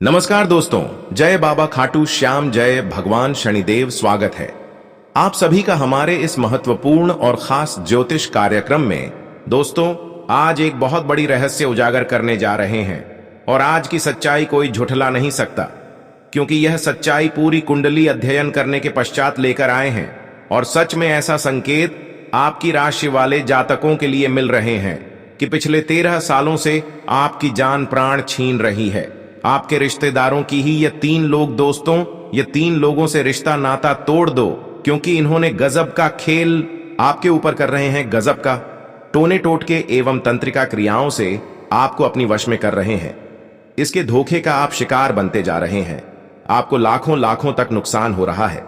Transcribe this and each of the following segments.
नमस्कार दोस्तों, जय बाबा खाटू श्याम, जय भगवान शनिदेव। स्वागत है आप सभी का हमारे इस महत्वपूर्ण और खास ज्योतिष कार्यक्रम में। दोस्तों, आज एक बहुत बड़ी रहस्य उजागर करने जा रहे हैं और आज की सच्चाई कोई झुठला नहीं सकता, क्योंकि यह सच्चाई पूरी कुंडली अध्ययन करने के पश्चात लेकर आए हैं। और सच में ऐसा संकेत आपकी राशि वाले जातकों के लिए मिल रहे हैं कि पिछले 13 सालों से आपकी जान प्राण छीन रही है। आपके रिश्तेदारों की ही ये 3 लोग। दोस्तों, ये 3 लोगों से रिश्ता नाता तोड़ दो, क्योंकि इन्होंने गजब का खेल आपके ऊपर कर रहे हैं। गजब का टोने टोटके एवं तंत्रिका क्रियाओं से आपको अपनी वश में कर रहे हैं। इसके धोखे का आप शिकार बनते जा रहे हैं। आपको लाखों लाखों तक नुकसान हो रहा है।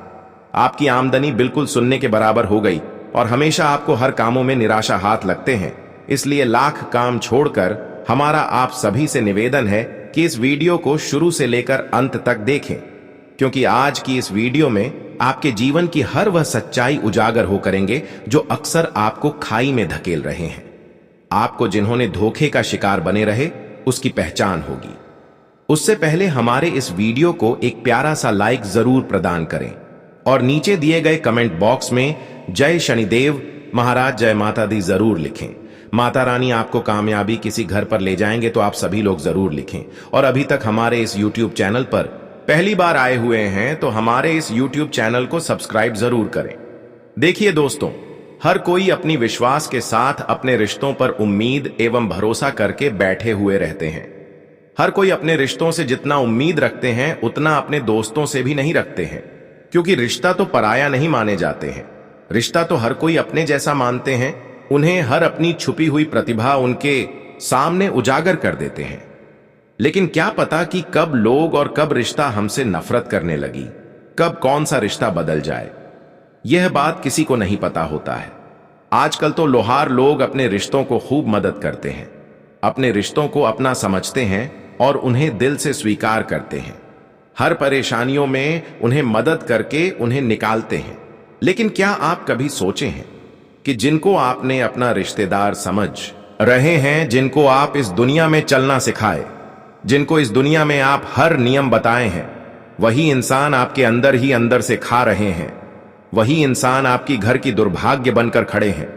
आपकी आमदनी बिल्कुल सुन्ने के बराबर हो गई और हमेशा आपको हर कामों में निराशा हाथ लगते हैं। इसलिए लाख काम छोड़कर हमारा आप सभी से निवेदन है कि इस वीडियो को शुरू से लेकर अंत तक देखें, क्योंकि आज की इस वीडियो में आपके जीवन की हर वह सच्चाई उजागर हो करेंगे जो अक्सर आपको खाई में धकेल रहे हैं। आपको जिन्होंने धोखे का शिकार बने रहे, उसकी पहचान होगी। उससे पहले हमारे इस वीडियो को एक प्यारा सा लाइक जरूर प्रदान करें और नीचे दिए गए कमेंट बॉक्स में जय शनिदेव महाराज, जय माता दी जरूर लिखें। माता रानी आपको कामयाबी किसी घर पर ले जाएंगे तो आप सभी लोग जरूर लिखें। और अभी तक हमारे इस YouTube चैनल पर पहली बार आए हुए हैं तो हमारे इस YouTube चैनल को सब्सक्राइब जरूर करें। देखिए दोस्तों, हर कोई अपनी विश्वास के साथ अपने रिश्तों पर उम्मीद एवं भरोसा करके बैठे हुए रहते हैं। हर कोई अपने रिश्तों से जितना उम्मीद रखते हैं उतना अपने दोस्तों से भी नहीं रखते हैं, क्योंकि रिश्ता तो पराया नहीं माने जाते हैं। रिश्ता तो हर कोई अपने जैसा मानते हैं। उन्हें हर अपनी छुपी हुई प्रतिभा उनके सामने उजागर कर देते हैं। लेकिन क्या पता कि कब लोग और कब रिश्ता हमसे नफरत करने लगी, कब कौन सा रिश्ता बदल जाए, यह बात किसी को नहीं पता होता है। आजकल तो लोहार लोग अपने रिश्तों को खूब मदद करते हैं, अपने रिश्तों को अपना समझते हैं और उन्हें दिल से स्वीकार करते हैं। हर परेशानियों में उन्हें मदद करके उन्हें निकालते हैं। लेकिन क्या आप कभी सोचे हैं कि जिनको आपने अपना रिश्तेदार समझ रहे हैं, जिनको आप इस दुनिया में चलना सिखाए, जिनको इस दुनिया में आप हर नियम बताए हैं, वही इंसान आपके अंदर ही अंदर से खा रहे हैं। वही इंसान आपकी घर की दुर्भाग्य बनकर खड़े हैं।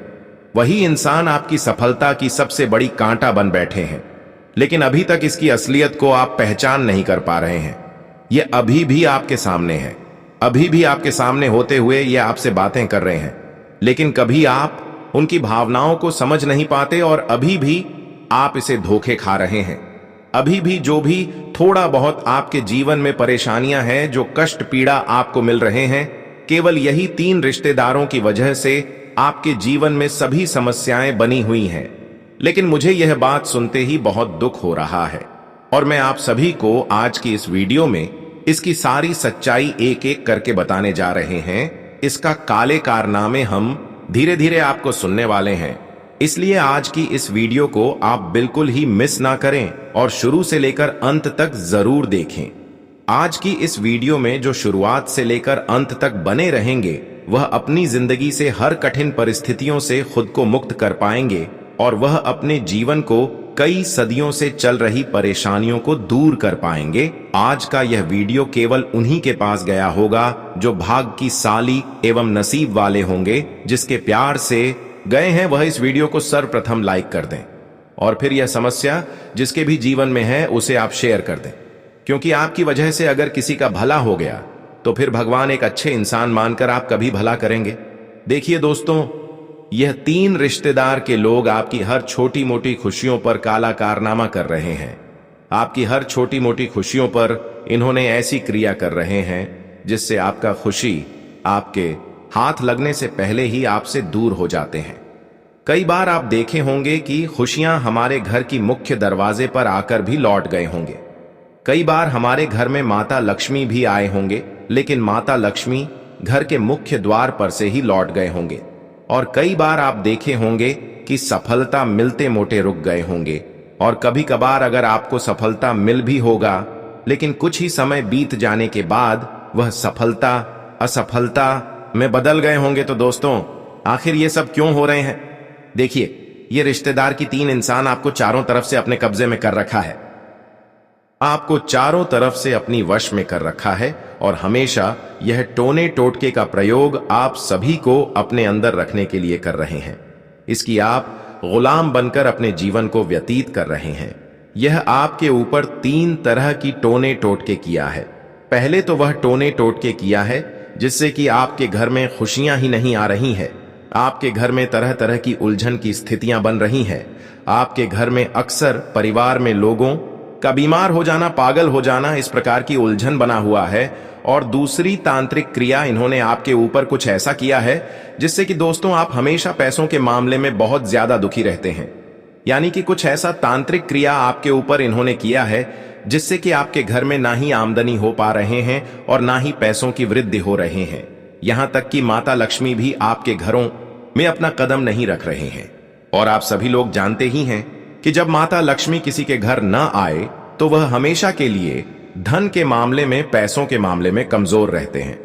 वही इंसान आपकी सफलता की सबसे बड़ी कांटा बन बैठे हैं। लेकिन अभी तक इसकी असलियत को आप पहचान नहीं कर पा रहे हैं। ये अभी भी आपके सामने है, अभी भी आपके सामने होते हुए ये आपसे बातें कर रहे हैं। लेकिन कभी आप उनकी भावनाओं को समझ नहीं पाते और अभी भी आप इसे धोखे खा रहे हैं। अभी भी जो भी थोड़ा बहुत आपके जीवन में परेशानियां हैं, जो कष्ट पीड़ा आपको मिल रहे हैं, केवल यही 3 रिश्तेदारों की वजह से आपके जीवन में सभी समस्याएं बनी हुई हैं। लेकिन मुझे यह बात सुनते ही बहुत दुख हो रहा है और मैं आप सभी को आज की इस वीडियो में इसकी सारी सच्चाई एक एक करके बताने जा रहे हैं। इसका काले कारनामे हम धीरे धीरे आपको सुनने वाले हैं। इसलिए आज की इस वीडियो को आप बिल्कुल ही मिस ना करें और शुरू से लेकर अंत तक जरूर देखें। आज की इस वीडियो में जो शुरुआत से लेकर अंत तक बने रहेंगे, वह अपनी जिंदगी से हर कठिन परिस्थितियों से खुद को मुक्त कर पाएंगे और वह अपने जीवन को कई सदियों से चल रही परेशानियों को दूर कर पाएंगे। आज का यह वीडियो केवल उन्हीं के पास गया होगा जो भाग की साली एवं नसीब वाले होंगे। जिसके प्यार से गए हैं वह इस वीडियो को सर्वप्रथम लाइक कर दें और फिर यह समस्या जिसके भी जीवन में है उसे आप शेयर कर दें, क्योंकि आपकी वजह से अगर किसी का भला हो गया तो फिर भगवान एक अच्छे इंसान मानकर आप कभी भला करेंगे। देखिए दोस्तों, यह 3 रिश्तेदार के लोग आपकी हर छोटी मोटी खुशियों पर काला कारनामा कर रहे हैं। आपकी हर छोटी मोटी खुशियों पर इन्होंने ऐसी क्रिया कर रहे हैं जिससे आपका खुशी आपके हाथ लगने से पहले ही आपसे दूर हो जाते हैं। कई बार आप देखे होंगे कि खुशियां हमारे घर की मुख्य दरवाजे पर आकर भी लौट गए होंगे। कई बार हमारे घर में माता लक्ष्मी भी आए होंगे, लेकिन माता लक्ष्मी घर के मुख्य द्वार पर से ही लौट गए होंगे। और कई बार आप देखे होंगे कि सफलता मिलते मोटे रुक गए होंगे। और कभी कभार अगर आपको सफलता मिल भी होगा, लेकिन कुछ ही समय बीत जाने के बाद वह सफलता असफलता में बदल गए होंगे। तो दोस्तों, आखिर ये सब क्यों हो रहे हैं? देखिए, ये रिश्तेदार की 3 इंसान आपको चारों तरफ से अपने कब्जे में कर रखा है। आपको चारों तरफ से अपनी वश में कर रखा है और हमेशा यह टोने टोटके का प्रयोग आप सभी को अपने अंदर रखने के लिए कर रहे हैं। इसकी आप गुलाम बनकर अपने जीवन को व्यतीत कर रहे हैं। यह आपके ऊपर 3 तरह की टोने टोटके किया है। पहले तो वह टोने टोटके किया है जिससे कि आपके घर में खुशियां ही नहीं आ रही है, आपके घर में तरह तरह की उलझन की स्थितियां बन रही हैं। आपके घर में अक्सर परिवार में लोगों का बीमार हो जाना, पागल हो जाना, इस प्रकार की उलझन बना हुआ है। और दूसरी तांत्रिक क्रिया, इन्होंने आपके ऊपर कुछ ऐसा किया है जिससे कि दोस्तों आप हमेशा पैसों के मामले में बहुत ज्यादा दुखी रहते हैं। यानी कि कुछ ऐसा तांत्रिक क्रिया आपके ऊपर इन्होंने किया है जिससे कि आपके घर में ना ही आमदनी हो पा रहे हैं और ना ही पैसों की वृद्धि हो रहे हैं। यहां तक कि माता लक्ष्मी भी आपके घरों में अपना कदम नहीं रख रहे हैं। और आप सभी लोग जानते ही हैं कि जब माता लक्ष्मी किसी के घर न आए तो वह हमेशा के लिए धन के मामले में, पैसों के मामले में कमजोर रहते हैं।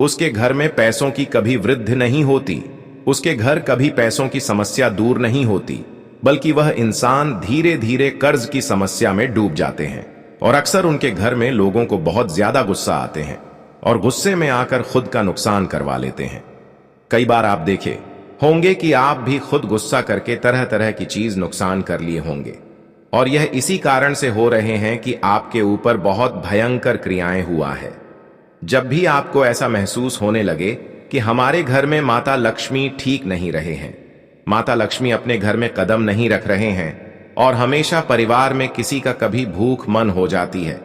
उसके घर में पैसों की कभी वृद्धि नहीं होती, उसके घर कभी पैसों की समस्या दूर नहीं होती, बल्कि वह इंसान धीरे धीरे कर्ज की समस्या में डूब जाते हैं। और अक्सर उनके घर में लोगों को बहुत ज्यादा गुस्सा आते हैं और गुस्से में आकर खुद का नुकसान करवा लेते हैं। कई बार आप देखे होंगे कि आप भी खुद गुस्सा करके तरह तरह की चीज नुकसान कर लिए होंगे, और यह इसी कारण से हो रहे हैं कि आपके ऊपर बहुत भयंकर क्रियाएं हुआ है। जब भी आपको ऐसा महसूस होने लगे कि हमारे घर में माता लक्ष्मी ठीक नहीं रहे हैं, माता लक्ष्मी अपने घर में कदम नहीं रख रहे हैं, और हमेशा परिवार में किसी का कभी भूख मन हो जाती है,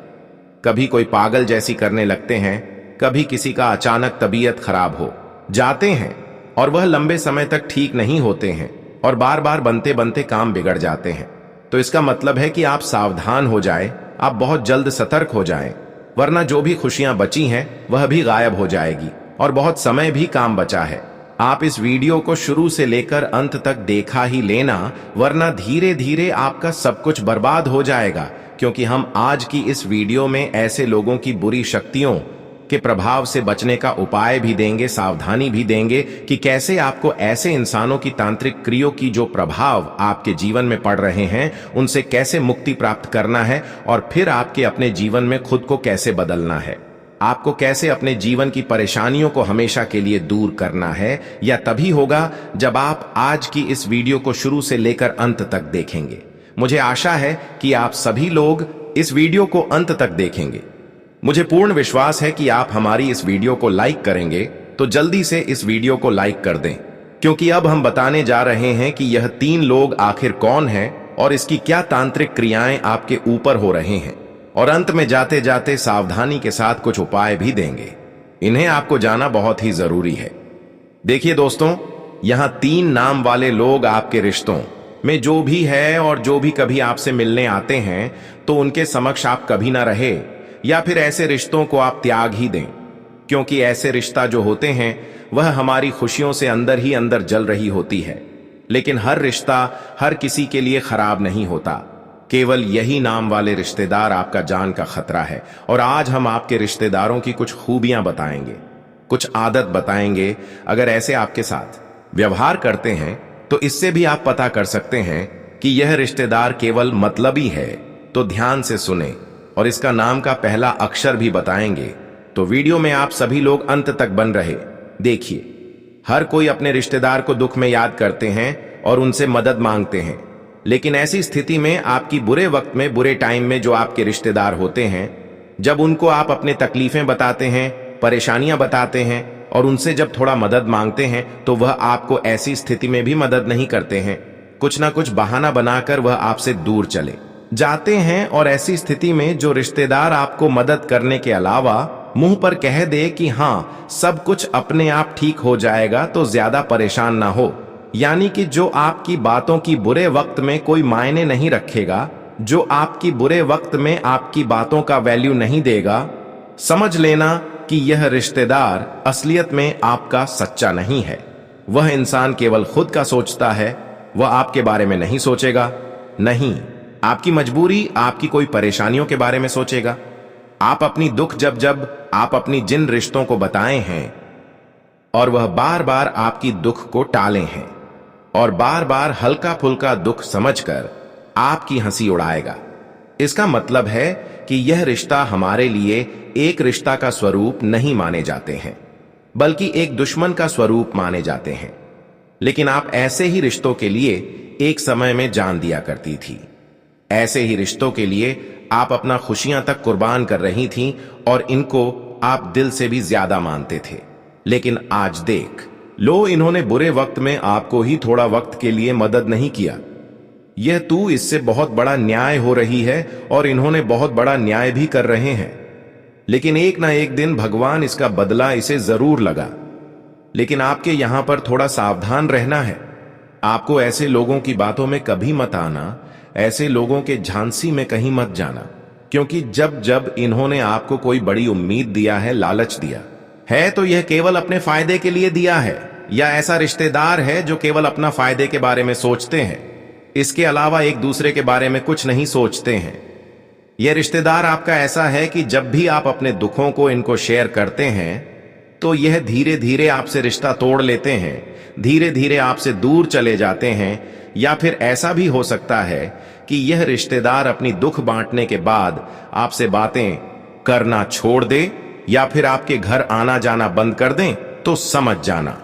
कभी कोई पागल जैसी करने लगते हैं, कभी किसी का अचानक तबीयत खराब हो जाते हैं और वह लंबे समय तक ठीक नहीं होते हैं और बार बार बनते बनते काम बिगड़ जाते हैं, तो इसका मतलब है कि आप सावधान हो जाएं, आप बहुत जल्द सतर्क हो जाएं, वरना जो भी खुशियां बची हैं वह भी गायब हो जाएगी और बहुत समय भी काम बचा है। आप इस वीडियो को शुरू से लेकर अंत तक देखा ही लेना, वरना धीरे धीरे आपका सब कुछ बर्बाद हो जाएगा। क्योंकि हम आज की इस वीडियो में ऐसे लोगों की बुरी शक्तियों के प्रभाव से बचने का उपाय भी देंगे, सावधानी भी देंगे कि कैसे आपको ऐसे इंसानों की तांत्रिक क्रियाओं की जो प्रभाव आपके जीवन में पड़ रहे हैं उनसे कैसे मुक्ति प्राप्त करना है, और फिर आपके अपने जीवन में खुद को कैसे बदलना है। आपको कैसे अपने जीवन की परेशानियों को हमेशा के लिए दूर करना है, या तभी होगा जब आप आज की इस वीडियो को शुरू से लेकर अंत तक देखेंगे। मुझे आशा है कि आप सभी लोग इस वीडियो को अंत तक देखेंगे। मुझे पूर्ण विश्वास है कि आप हमारी इस वीडियो को लाइक करेंगे, तो जल्दी से इस वीडियो को लाइक कर दें, क्योंकि अब हम बताने जा रहे हैं कि यह 3 लोग आखिर कौन हैं और इसकी क्या तांत्रिक क्रियाएं आपके ऊपर हो रहे हैं, और अंत में जाते जाते सावधानी के साथ कुछ उपाय भी देंगे। इन्हें आपको जाना बहुत ही जरूरी है। देखिए दोस्तों, यहां 3 नाम वाले लोग आपके रिश्तों में जो भी है और जो भी कभी आपसे मिलने आते हैं तो उनके समक्ष आप कभी ना रहे, या फिर ऐसे रिश्तों को आप त्याग ही दें, क्योंकि ऐसे रिश्ता जो होते हैं वह हमारी खुशियों से अंदर ही अंदर जल रही होती है। लेकिन हर रिश्ता हर किसी के लिए खराब नहीं होता, केवल यही नाम वाले रिश्तेदार आपका जान का खतरा है। और आज हम आपके रिश्तेदारों की कुछ खूबियां बताएंगे, कुछ आदत बताएंगे। अगर ऐसे आपके साथ व्यवहार करते हैं तो इससे भी आप पता कर सकते हैं कि यह रिश्तेदार केवल मतलबी है। तो ध्यान से सुने, और इसका नाम का पहला अक्षर भी बताएंगे। तो वीडियो में आप सभी लोग अंत तक बन रहे। देखिए, हर कोई अपने रिश्तेदार को दुख में याद करते हैं और उनसे मदद मांगते हैं, लेकिन ऐसी स्थिति में आपकी बुरे वक्त में, बुरे टाइम में जो आपके रिश्तेदार होते हैं, जब उनको आप अपने तकलीफें बताते हैं, परेशानियां बताते हैं और उनसे जब थोड़ा मदद मांगते हैं, तो वह आपको ऐसी स्थिति में भी मदद नहीं करते हैं। कुछ ना कुछ बहाना बनाकर वह आपसे दूर चले जाते हैं। और ऐसी स्थिति में जो रिश्तेदार आपको मदद करने के अलावा मुंह पर कह दे कि हाँ सब कुछ अपने आप ठीक हो जाएगा, तो ज्यादा परेशान ना हो, यानी कि जो आपकी बातों की बुरे वक्त में कोई मायने नहीं रखेगा, जो आपकी बुरे वक्त में आपकी बातों का वैल्यू नहीं देगा, समझ लेना कि यह रिश्तेदार असलियत में आपका सच्चा नहीं है। वह इंसान केवल खुद का सोचता है, वह आपके बारे में नहीं सोचेगा, नहीं आपकी मजबूरी, आपकी कोई परेशानियों के बारे में सोचेगा। आप अपनी दुख जब जब आप अपनी जिन रिश्तों को बताए हैं और वह बार बार आपकी दुख को टाले हैं और बार बार हल्का फुल्का दुख समझकर आपकी हंसी उड़ाएगा, इसका मतलब है कि यह रिश्ता हमारे लिए एक रिश्ता का स्वरूप नहीं माने जाते हैं, बल्कि एक दुश्मन का स्वरूप माने जाते हैं। लेकिन आप ऐसे ही रिश्तों के लिए एक समय में जान दिया करती थी। ऐसे ही रिश्तों के लिए आप अपना खुशियां तक कुर्बान कर रही थीं और इनको आप दिल से भी ज्यादा मानते थे। लेकिन आज देख लो, इन्होंने बुरे वक्त में आपको ही थोड़ा वक्त के लिए मदद नहीं किया। यह तू इससे बहुत बड़ा न्याय हो रही है और इन्होंने बहुत बड़ा न्याय भी कर रहे हैं। लेकिन एक ना एक दिन भगवान इसका बदला इसे जरूर लगा। लेकिन आपके यहां पर थोड़ा सावधान रहना है। आपको ऐसे लोगों की बातों में कभी मत आना, ऐसे लोगों के झांसी में कहीं मत जाना, क्योंकि जब जब इन्होंने आपको कोई बड़ी उम्मीद दिया है, लालच दिया है, तो यह केवल अपने फायदे के लिए दिया है, या ऐसा रिश्तेदार है जो केवल अपना फायदे के बारे में सोचते हैं, इसके अलावा एक दूसरे के बारे में कुछ नहीं सोचते हैं। यह रिश्तेदार आपका ऐसा है कि जब भी आप अपने दुखों को इनको शेयर करते हैं तो यह धीरे धीरे आपसे रिश्ता तोड़ लेते हैं, धीरे धीरे आपसे दूर चले जाते हैं। या फिर ऐसा भी हो सकता है कि यह रिश्तेदार अपनी दुख बांटने के बाद आपसे बातें करना छोड़ दे, या फिर आपके घर आना जाना बंद कर दें। तो समझ जाना,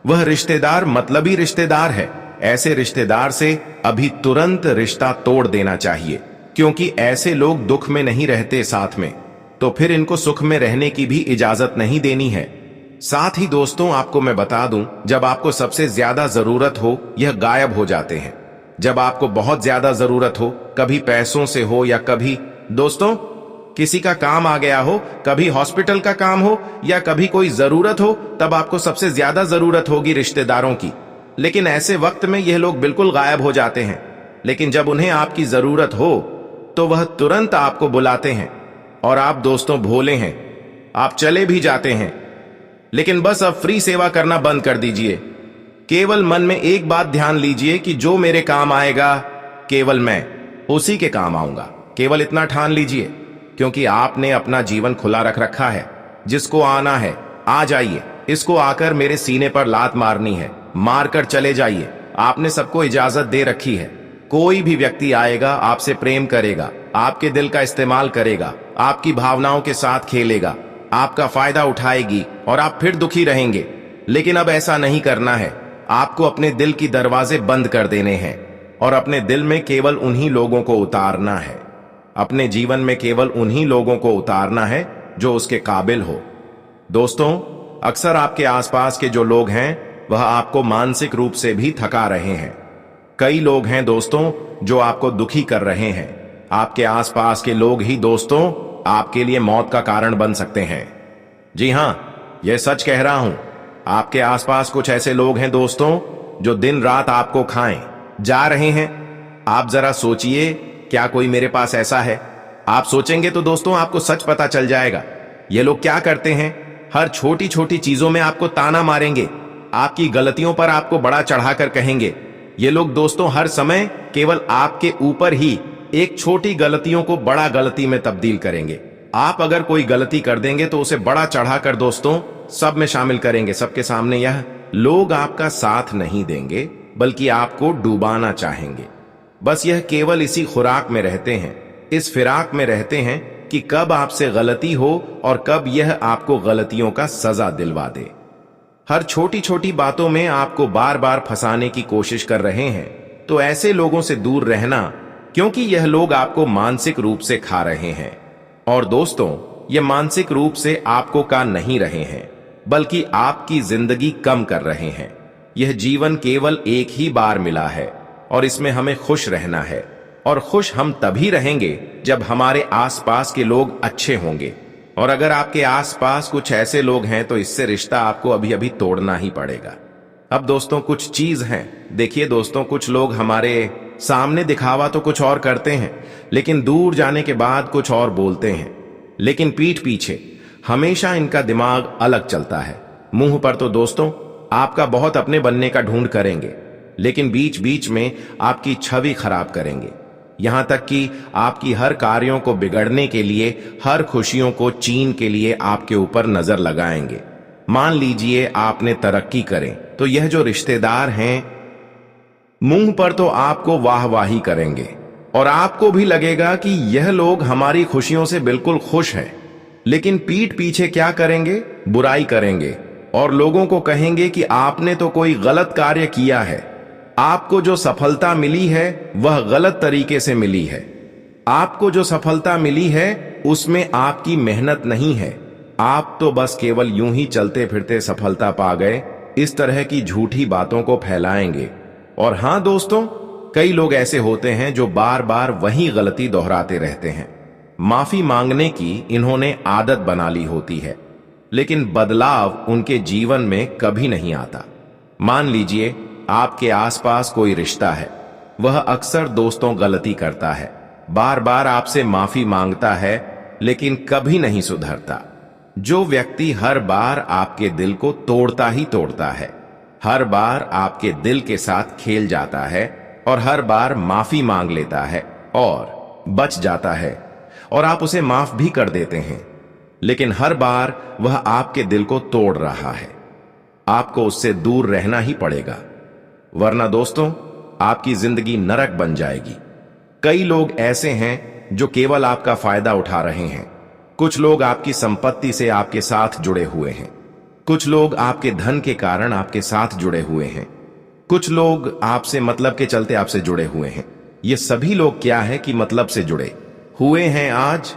वह रिश्तेदार मतलबी रिश्तेदार है। ऐसे रिश्तेदार से अभी तुरंत रिश्ता तोड़ देना चाहिए, क्योंकि ऐसे लोग दुख में नहीं रहते साथ में, तो फिर इनको सुख में रहने की भी इजाजत नहीं देनी है। साथ ही दोस्तों, आपको मैं बता दूं, जब आपको सबसे ज्यादा जरूरत हो यह गायब हो जाते हैं। जब आपको बहुत ज्यादा जरूरत हो, कभी पैसों से हो या कभी दोस्तों किसी का काम आ गया हो, कभी हॉस्पिटल का काम हो या कभी कोई जरूरत हो, तब आपको सबसे ज्यादा जरूरत होगी रिश्तेदारों की। लेकिन ऐसे वक्त में यह लोग बिल्कुल गायब हो जाते हैं। लेकिन जब उन्हें आपकी जरूरत हो तो वह तुरंत आपको बुलाते हैं। और आप दोस्तों भोले हैं, आप चले भी जाते हैं। लेकिन बस अब फ्री सेवा करना बंद कर दीजिए। केवल मन में एक बात ध्यान लीजिए कि जो मेरे काम आएगा केवल मैं उसी के काम आऊंगा। केवल इतना ठान लीजिए, क्योंकि आपने अपना जीवन खुला रख रखा है। जिसको आना है आ जाइए, इसको आकर मेरे सीने पर लात मारनी है, मारकर चले जाइए। आपने सबको इजाजत दे रखी है। कोई भी व्यक्ति आएगा, आपसे प्रेम करेगा, आपके दिल का इस्तेमाल करेगा, आपकी भावनाओं के साथ खेलेगा, आपका फायदा उठाएगी और आप फिर दुखी रहेंगे। लेकिन अब ऐसा नहीं करना है। आपको अपने दिल की दरवाजे बंद कर देने हैं और अपने दिल में केवल उन्हीं लोगों को उतारना है। अपने जीवन में केवल उन्हीं लोगों को उतारना है जो उसके काबिल हो। दोस्तों, अक्सर आपके आसपास के जो लोग हैं वह आपको मानसिक रूप से भी थका रहे हैं। कई लोग हैं दोस्तों जो आपको दुखी कर रहे हैं। आपके आसपास के लोग ही दोस्तों आपके लिए मौत का कारण बन सकते हैं। जी हां, यह सच कह रहा हूं। आपके आसपास कुछ ऐसे लोग हैं दोस्तों जो दिन रात आपको खाएं जा रहे हैं। आप जरा सोचिए, क्या कोई मेरे पास ऐसा है? आप सोचेंगे तो दोस्तों आपको सच पता चल जाएगा। ये लोग क्या करते हैं, हर छोटी छोटी चीजों में आपको ताना मारेंगे, आपकी गलतियों पर आपको बड़ा चढ़ाकर कहेंगे। ये लोग दोस्तों हर समय केवल आपके ऊपर ही एक छोटी गलतियों को बड़ा गलती में तब्दील करेंगे। आप अगर कोई गलती कर देंगे तो उसे बड़ा चढ़ाकर दोस्तों सब में शामिल करेंगे। सबके सामने यह लोग आपका साथ नहीं देंगे, बल्कि आपको डुबाना चाहेंगे। बस यह केवल इसी खुराक में रहते हैं, इस फिराक में रहते हैं कि कब आपसे गलती हो और कब यह आपको गलतियों का सजा दिलवा दे। हर छोटी छोटी बातों में आपको बार बार फंसाने की कोशिश कर रहे हैं। तो ऐसे लोगों से दूर रहना, क्योंकि यह लोग आपको मानसिक रूप से खा रहे हैं। और दोस्तों, यह मानसिक रूप से आपको का नहीं रहे हैं, बल्कि आपकी जिंदगी कम कर रहे हैं। यह जीवन केवल एक ही बार मिला है और इसमें हमें खुश रहना है। और खुश हम तभी रहेंगे जब हमारे आसपास के लोग अच्छे होंगे। और अगर आपके आसपास कुछ ऐसे लोग हैं तो इससे रिश्ता आपको अभी अभी तोड़ना ही पड़ेगा। अब दोस्तों कुछ चीज है, देखिए दोस्तों, कुछ लोग हमारे सामने दिखावा तो कुछ और करते हैं, लेकिन दूर जाने के बाद कुछ और बोलते हैं। लेकिन पीठ पीछे हमेशा इनका दिमाग अलग चलता है। मुंह पर तो दोस्तों आपका बहुत अपने बनने का ढूंढ करेंगे, लेकिन बीच बीच में आपकी छवि खराब करेंगे। यहां तक कि आपकी हर कार्यों को बिगड़ने के लिए, हर खुशियों को छीन के लिए आपके ऊपर नजर लगाएंगे। मान लीजिए आपने तरक्की करें तो यह जो रिश्तेदार हैं मुंह पर तो आपको वाहवाही करेंगे और आपको भी लगेगा कि यह लोग हमारी खुशियों से बिल्कुल खुश हैं, लेकिन पीठ पीछे क्या करेंगे? बुराई करेंगे और लोगों को कहेंगे कि आपने तो कोई गलत कार्य किया है। आपको जो सफलता मिली है वह गलत तरीके से मिली है। आपको जो सफलता मिली है उसमें आपकी मेहनत नहीं है। आप तो बस केवल यूं ही चलते फिरते सफलता पा गए। इस तरह की झूठी बातों को फैलाएंगे। और हां दोस्तों, कई लोग ऐसे होते हैं जो बार बार वही गलती दोहराते रहते हैं। माफी मांगने की इन्होंने आदत बना ली होती है, लेकिन बदलाव उनके जीवन में कभी नहीं आता। मान लीजिए आपके आसपास कोई रिश्ता है, वह अक्सर दोस्तों गलती करता है, बार बार आपसे माफी मांगता है, लेकिन कभी नहीं सुधरता। जो व्यक्ति हर बार आपके दिल को तोड़ता ही तोड़ता है, हर बार आपके दिल के साथ खेल जाता है और हर बार माफी मांग लेता है और बच जाता है और आप उसे माफ भी कर देते हैं, लेकिन हर बार वह आपके दिल को तोड़ रहा है, आपको उससे दूर रहना ही पड़ेगा, वरना दोस्तों आपकी जिंदगी नरक बन जाएगी। कई लोग ऐसे हैं जो केवल आपका फायदा उठा रहे हैं। कुछ लोग आपकी संपत्ति से आपके साथ जुड़े हुए हैं। कुछ लोग आपके धन के कारण आपके साथ जुड़े हुए हैं। कुछ लोग आपसे मतलब के चलते आपसे जुड़े हुए हैं। ये सभी लोग क्या है कि मतलब से जुड़े हुए हैं। आज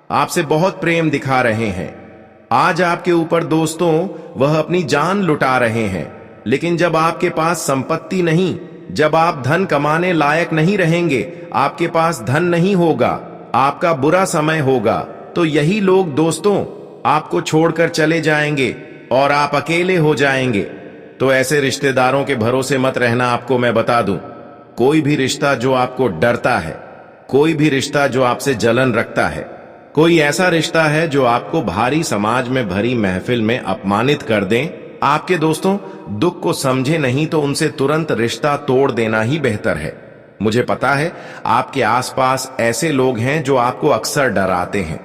आपसे बहुत प्रेम दिखा रहे हैं। आज आपके ऊपर दोस्तों वह अपनी जान लुटा रहे हैं, लेकिन जब आपके पास संपत्ति नहीं, जब आप धन कमाने लायक नहीं रहेंगे, आपके पास धन नहीं होगा, आपका बुरा समय होगा, तो यही लोग दोस्तों आपको छोड़कर चले जाएंगे और आप अकेले हो जाएंगे। तो ऐसे रिश्तेदारों के भरोसे मत रहना। आपको मैं बता दूं, कोई भी रिश्ता जो आपको डरता है, कोई भी रिश्ता जो आपसे जलन रखता है, कोई ऐसा रिश्ता है जो आपको भारी समाज में भरी महफिल में अपमानित कर दें, आपके दोस्तों दुख को समझे नहीं तो उनसे तुरंत रिश्ता तोड़ देना ही बेहतर है। मुझे पता है आपके आसपास ऐसे लोग हैं जो आपको अक्सर डराते हैं,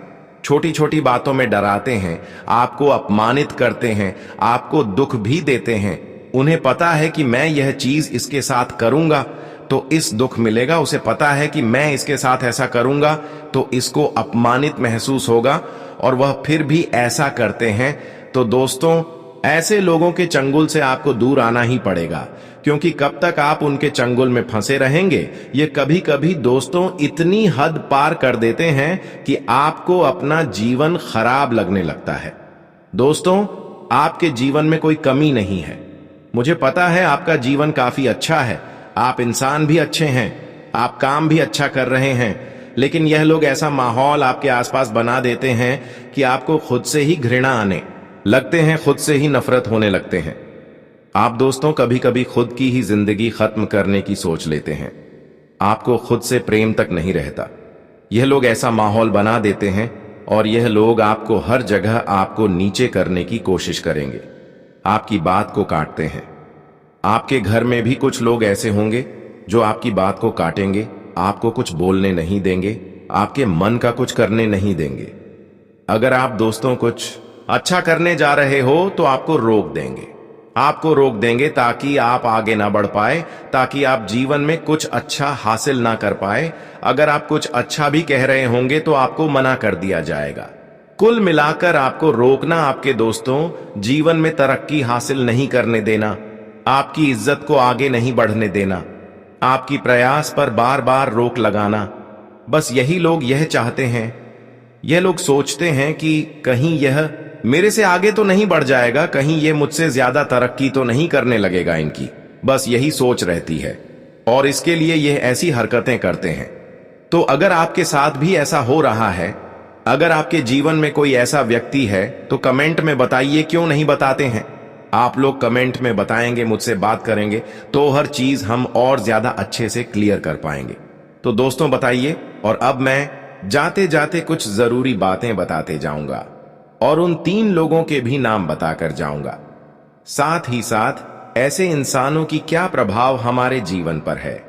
छोटी छोटी बातों में डराते हैं, आपको अपमानित करते हैं, आपको दुख भी देते हैं। उन्हें पता है कि मैं यह चीज इसके साथ करूंगा तो इस दुख मिलेगा, उसे पता है कि मैं इसके साथ ऐसा करूंगा तो इसको अपमानित महसूस होगा, और वह फिर भी ऐसा करते हैं। तो दोस्तों ऐसे लोगों के चंगुल से आपको दूर आना ही पड़ेगा, क्योंकि कब तक आप उनके चंगुल में फंसे रहेंगे। ये कभी कभी दोस्तों इतनी हद पार कर देते हैं कि आपको अपना जीवन खराब लगने लगता है। दोस्तों आपके जीवन में कोई कमी नहीं है। मुझे पता है आपका जीवन काफी अच्छा है, आप इंसान भी अच्छे हैं, आप काम भी अच्छा कर रहे हैं, लेकिन यह लोग ऐसा माहौल आपके आसपास बना देते हैं कि आपको खुद से ही घृणा आने लगते हैं, खुद से ही नफरत होने लगते हैं। आप दोस्तों कभी कभी खुद की ही जिंदगी खत्म करने की सोच लेते हैं। आपको खुद से प्रेम तक नहीं रहता। यह लोग ऐसा माहौल बना देते हैं और यह लोग आपको हर जगह आपको नीचे करने की कोशिश करेंगे, आपकी बात को काटते हैं। आपके घर में भी कुछ लोग ऐसे होंगे जो आपकी बात को काटेंगे, आपको कुछ बोलने नहीं देंगे, आपके मन का कुछ करने नहीं देंगे। अगर आप दोस्तों कुछ अच्छा करने जा रहे हो तो आपको रोक देंगे, आपको रोक देंगे ताकि आप आगे ना बढ़ पाए, ताकि आप जीवन में कुछ अच्छा हासिल ना कर पाए। अगर आप कुछ अच्छा भी कह रहे होंगे तो आपको मना कर दिया जाएगा। कुल मिलाकर आपको रोकना आपके दोस्तों जीवन में तरक्की हासिल नहीं करने देना, आपकी इज्जत को आगे नहीं बढ़ने देना, आपकी प्रयास पर बार बार रोक लगाना। बस यही लोग यह चाहते हैं। यह लोग सोचते हैं कि कहीं यह मेरे से आगे तो नहीं बढ़ जाएगा, कहीं यह मुझसे ज्यादा तरक्की तो नहीं करने लगेगा इनकी। बस यही सोच रहती है और इसके लिए यह ऐसी हरकतें करते हैं। तो अगर आपके साथ भी ऐसा हो रहा है, अगर आपके जीवन में कोई ऐसा व्यक्ति है तो कमेंट में बताइए, क्यों नहीं बताते हैं। आप लोग कमेंट में बताएंगे, मुझसे बात करेंगे तो हर चीज हम और ज्यादा अच्छे से क्लियर कर पाएंगे। तो दोस्तों बताइए। और अब मैं जाते जाते कुछ जरूरी बातें बताते जाऊंगा और उन 3 लोगों के भी नाम बताकर जाऊंगा। साथ ही साथ ऐसे इंसानों की क्या प्रभाव हमारे जीवन पर है,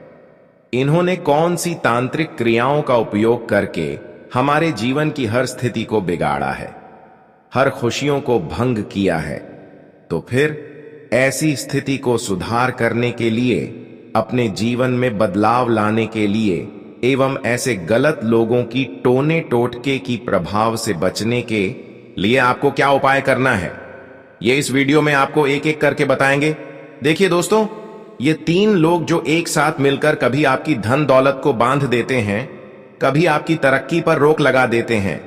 इन्होंने कौन सी तांत्रिक क्रियाओं का उपयोग करके हमारे जीवन की हर स्थिति को बिगाड़ा है, हर खुशियों को भंग किया है। तो फिर ऐसी स्थिति को सुधार करने के लिए, अपने जीवन में बदलाव लाने के लिए एवं ऐसे गलत लोगों की टोने टोटके की प्रभाव से बचने के लिए आपको क्या उपाय करना है, ये इस वीडियो में आपको एक एक करके बताएंगे। देखिए दोस्तों, ये 3 लोग जो एक साथ मिलकर कभी आपकी धन दौलत को बांध देते हैं, कभी आपकी तरक्की पर रोक लगा देते हैं,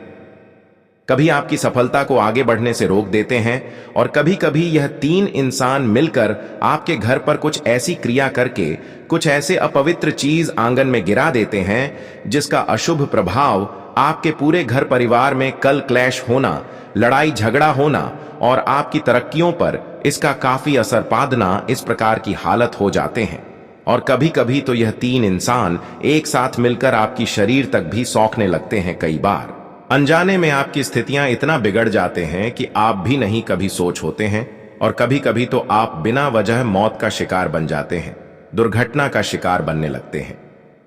कभी आपकी सफलता को आगे बढ़ने से रोक देते हैं, और कभी कभी यह 3 इंसान मिलकर आपके घर पर कुछ ऐसी क्रिया करके कुछ ऐसे अपवित्र चीज आंगन में गिरा देते हैं जिसका अशुभ प्रभाव आपके पूरे घर परिवार में कल क्लैश होना, लड़ाई झगड़ा होना और आपकी तरक्कियों पर इसका काफी असर पादना, इस प्रकार की हालत हो जाते हैं। और कभी कभी तो यह 3 इंसान एक साथ मिलकर आपकी शरीर तक भी सौंकने लगते हैं। कई बार अनजाने में आपकी स्थितियां इतना बिगड़ जाते हैं कि आप भी नहीं कभी सोच होते हैं, और कभी कभी तो आप बिना वजह मौत का शिकार बन जाते हैं, दुर्घटना का शिकार बनने लगते हैं।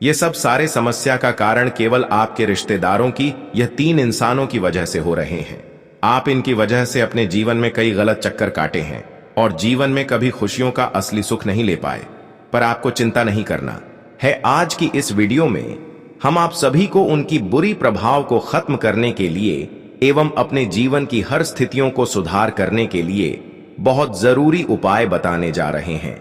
ये सब सारे समस्या का कारण केवल आपके रिश्तेदारों की यह 3 इंसानों की वजह से हो रहे हैं। आप इनकी वजह से अपने जीवन में कई गलत चक्कर काटे हैं और जीवन में कभी खुशियों का असली सुख नहीं ले पाए। पर आपको चिंता नहीं करना है। आज की इस वीडियो में हम आप सभी को उनकी बुरी प्रभाव को खत्म करने के लिए एवं अपने जीवन की हर स्थितियों को सुधार करने के लिए बहुत जरूरी उपाय बताने जा रहे हैं,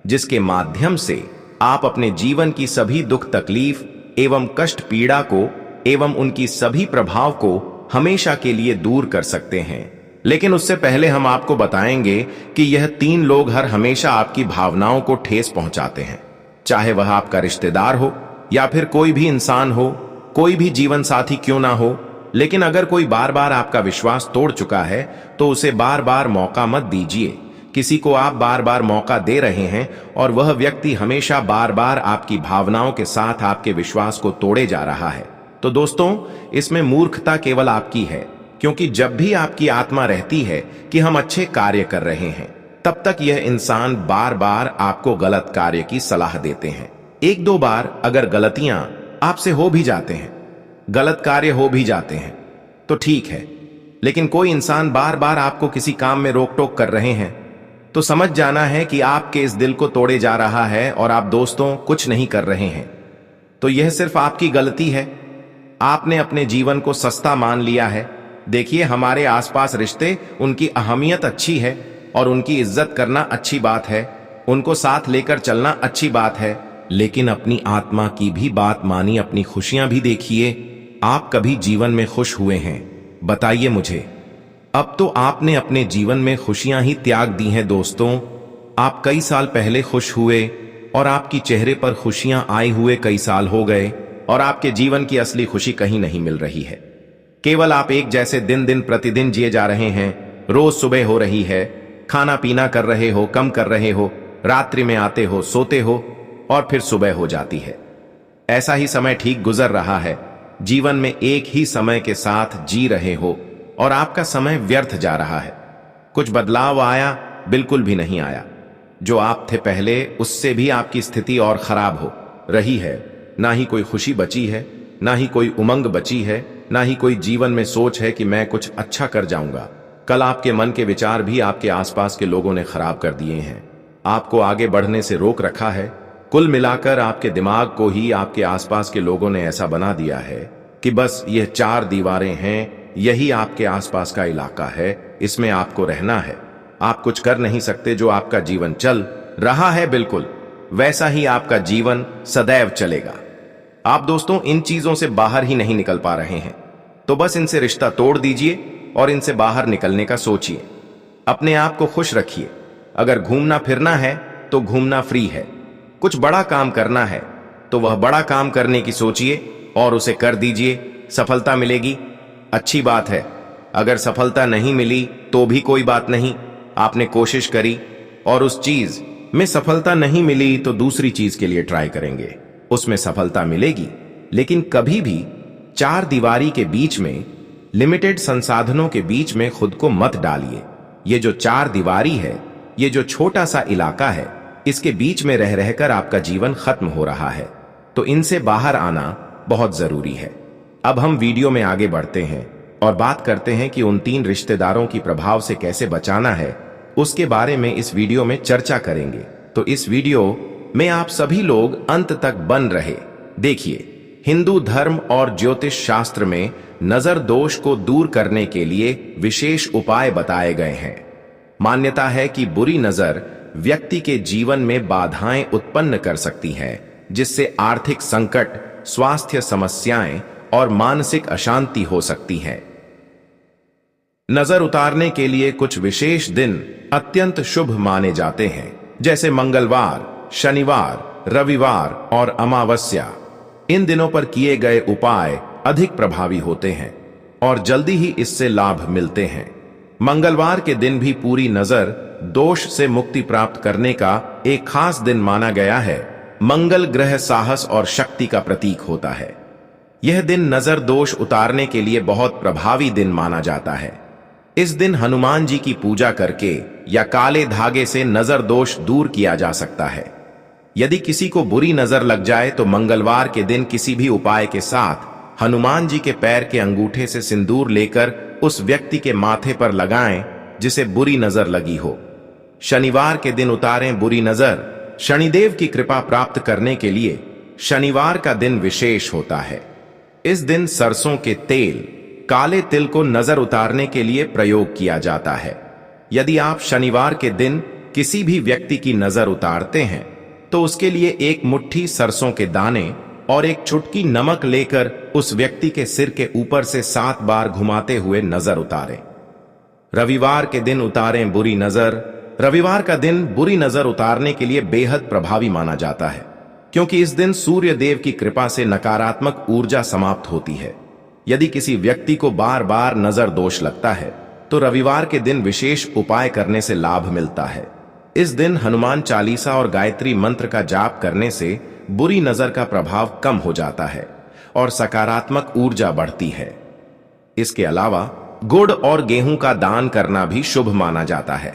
जिसके माध्यम से आप अपने जीवन की सभी दुख तकलीफ एवं कष्ट पीड़ा को एवं उनकी सभी प्रभाव को हमेशा के लिए दूर कर सकते हैं। लेकिन उससे पहले हम आपको बताएंगे कि यह 3 लोग हर हमेशा आपकी भावनाओं को ठेस पहुंचाते हैं, चाहे वह आपका रिश्तेदार हो या फिर कोई भी इंसान हो, कोई भी जीवन साथी क्यों ना हो। लेकिन अगर कोई बार बार आपका विश्वास तोड़ चुका है तो उसे बार बार मौका मत दीजिए। किसी को आप बार बार मौका दे रहे हैं और वह व्यक्ति हमेशा बार बार आपकी भावनाओं के साथ आपके विश्वास को तोड़े जा रहा है। तो दोस्तों, इसमें मूर्खता केवल आपकी है, क्योंकि जब भी आपकी आत्मा रहती है कि हम अच्छे कार्य कर रहे हैं, तब तक यह इंसान बार बार आपको गलत कार्य की सलाह देते हैं। 1-2 बार अगर गलतियां आपसे हो भी जाते हैं, गलत कार्य हो भी जाते हैं तो ठीक है, लेकिन कोई इंसान बार बार आपको किसी काम में रोक टोक कर रहे हैं तो समझ जाना है कि आपके इस दिल को तोड़े जा रहा है और आप दोस्तों कुछ नहीं कर रहे हैं। तो यह सिर्फ आपकी गलती है। आपने अपने जीवन को सस्ता मान लिया है। देखिए, हमारे आसपास रिश्ते, उनकी अहमियत अच्छी है और उनकी इज्जत करना अच्छी बात है, उनको साथ लेकर चलना अच्छी बात है, लेकिन अपनी आत्मा की भी बात मानी, अपनी खुशियां भी देखिए। आप कभी जीवन में खुश हुए हैं? बताइए मुझे। अब तो आपने अपने जीवन में खुशियां ही त्याग दी हैं दोस्तों। आप कई साल पहले खुश हुए और आपकी चेहरे पर खुशियां आए हुए कई साल हो गए और आपके जीवन की असली खुशी कहीं नहीं मिल रही है। केवल आप एक जैसे दिन प्रतिदिन जिए जा रहे हैं। रोज सुबह हो रही है, खाना पीना कर रहे हो, कम कर रहे हो, रात्रि में आते हो, सोते हो और फिर सुबह हो जाती है। ऐसा ही समय ठीक गुजर रहा है। जीवन में एक ही समय के साथ जी रहे हो और आपका समय व्यर्थ जा रहा है। कुछ बदलाव आया? बिल्कुल भी नहीं आया। जो आप थे पहले, उससे भी आपकी स्थिति और खराब हो रही है। ना ही कोई खुशी बची है, ना ही कोई उमंग बची है, ना ही कोई जीवन में सोच है कि मैं कुछ अच्छा कर जाऊंगा। कल आपके मन के विचार भी आपके आसपास के लोगों ने खराब कर दिए हैं, आपको आगे बढ़ने से रोक रखा है। कुल मिलाकर आपके दिमाग को ही आपके आसपास के लोगों ने ऐसा बना दिया है कि बस यह 4 दीवारें हैं, यही आपके आसपास का इलाका है, इसमें आपको रहना है। आप कुछ कर नहीं सकते। जो आपका जीवन चल रहा है, बिल्कुल वैसा ही आपका जीवन सदैव चलेगा। आप दोस्तों इन चीजों से बाहर ही नहीं निकल पा रहे हैं, तो बस इनसे रिश्ता तोड़ दीजिए और इनसे बाहर निकलने का सोचिए। अपने आप को खुश रखिए। अगर घूमना फिरना है तो घूमना फ्री है। कुछ बड़ा काम करना है तो वह बड़ा काम करने की सोचिए और उसे कर दीजिए। सफलता मिलेगी, अच्छी बात है। अगर सफलता नहीं मिली तो भी कोई बात नहीं, आपने कोशिश करी और उस चीज में सफलता नहीं मिली तो दूसरी चीज के लिए ट्राई करेंगे, उसमें सफलता मिलेगी। लेकिन कभी भी 4 दीवारी के बीच में, लिमिटेड संसाधनों के बीच में खुद को मत डालिए। ये जो 4 दीवारी है, ये जो छोटा सा इलाका है, इसके बीच में रह रहकर आपका जीवन खत्म हो रहा है, तो इनसे बाहर आना बहुत जरूरी है। अब हम वीडियो में आगे बढ़ते हैं और बात करते हैं कि उन 3 रिश्तेदारों की प्रभाव से कैसे बचाना है, उसके बारे में इस वीडियो में चर्चा करेंगे। तो इस वीडियो में आप सभी लोग अंत तक बन रहे। देखिए, हिंदू धर्म और ज्योतिष शास्त्र में नजर दोष को दूर करने के लिए विशेष उपाय बताए गए हैं। मान्यता है कि बुरी नजर व्यक्ति के जीवन में बाधाएं उत्पन्न कर सकती है, जिससे आर्थिक संकट, स्वास्थ्य समस्याएं और मानसिक अशांति हो सकती है। नजर उतारने के लिए कुछ विशेष दिन अत्यंत शुभ माने जाते हैं, जैसे मंगलवार, शनिवार, रविवार और अमावस्या। इन दिनों पर किए गए उपाय अधिक प्रभावी होते हैं और जल्दी ही इससे लाभ मिलते हैं। मंगलवार के दिन भी पूरी नजर दोष से मुक्ति प्राप्त करने का एक खास दिन माना गया है। मंगल ग्रह साहस और शक्ति का प्रतीक होता है। यह दिन नजर दोष उतारने के लिए बहुत प्रभावी दिन माना जाता है। इस दिन हनुमान जी की पूजा करके या काले धागे से नजर दोष दूर किया जा सकता है। यदि किसी को बुरी नजर लग जाए तो मंगलवार के दिन किसी भी उपाय के साथ हनुमान जी के पैर के अंगूठे से सिंदूर लेकर उस व्यक्ति के माथे पर लगाएं जिसे बुरी नजर लगी हो। शनिवार के दिन उतारें बुरी नजर। शनिदेव की कृपा प्राप्त करने के लिए शनिवार का दिन विशेष होता है। इस दिन सरसों के तेल, काले तिल को नजर उतारने के लिए प्रयोग किया जाता है। यदि आप शनिवार के दिन किसी भी व्यक्ति की नजर उतारते हैं तो उसके लिए एक मुट्ठी सरसों के दाने और एक चुटकी नमक लेकर उस व्यक्ति के सिर के ऊपर से 7 बार घुमाते हुए नजर उतारें। रविवार के दिन उतारें बुरी नजर। रविवार का दिन बुरी नजर उतारने के लिए बेहद प्रभावी माना जाता है, क्योंकि इस दिन सूर्य देव की कृपा से नकारात्मक ऊर्जा समाप्त होती है। यदि किसी व्यक्ति को बार बार नजर दोष लगता है तो रविवार के दिन विशेष उपाय करने से लाभ मिलता है। इस दिन हनुमान चालीसा और गायत्री मंत्र का जाप करने से बुरी नजर का प्रभाव कम हो जाता है और सकारात्मक ऊर्जा बढ़ती है। इसके अलावा गुड़ और गेहूं का दान करना भी शुभ माना जाता है।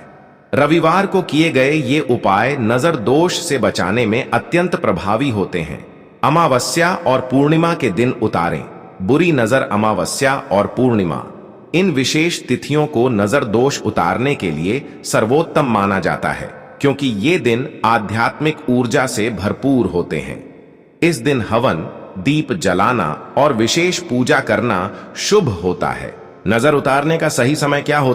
रविवार को किए गए ये उपाय नजर दोष से बचाने में अत्यंत प्रभावी होते हैं। अमावस्या और पूर्णिमा के दिन उतारें बुरी नजर। अमावस्या और पूर्णिमा, इन विशेष तिथियों को नजर दोष उतारने के लिए सर्वोत्तम माना जाता है, क्योंकि ये दिन आध्यात्मिक ऊर्जा से भरपूर होते हैं। इस दिन हवन, दीप जलाना और विशेष पूजा करना शुभ होता है। नजर उतारने का सही समय क्या होता है?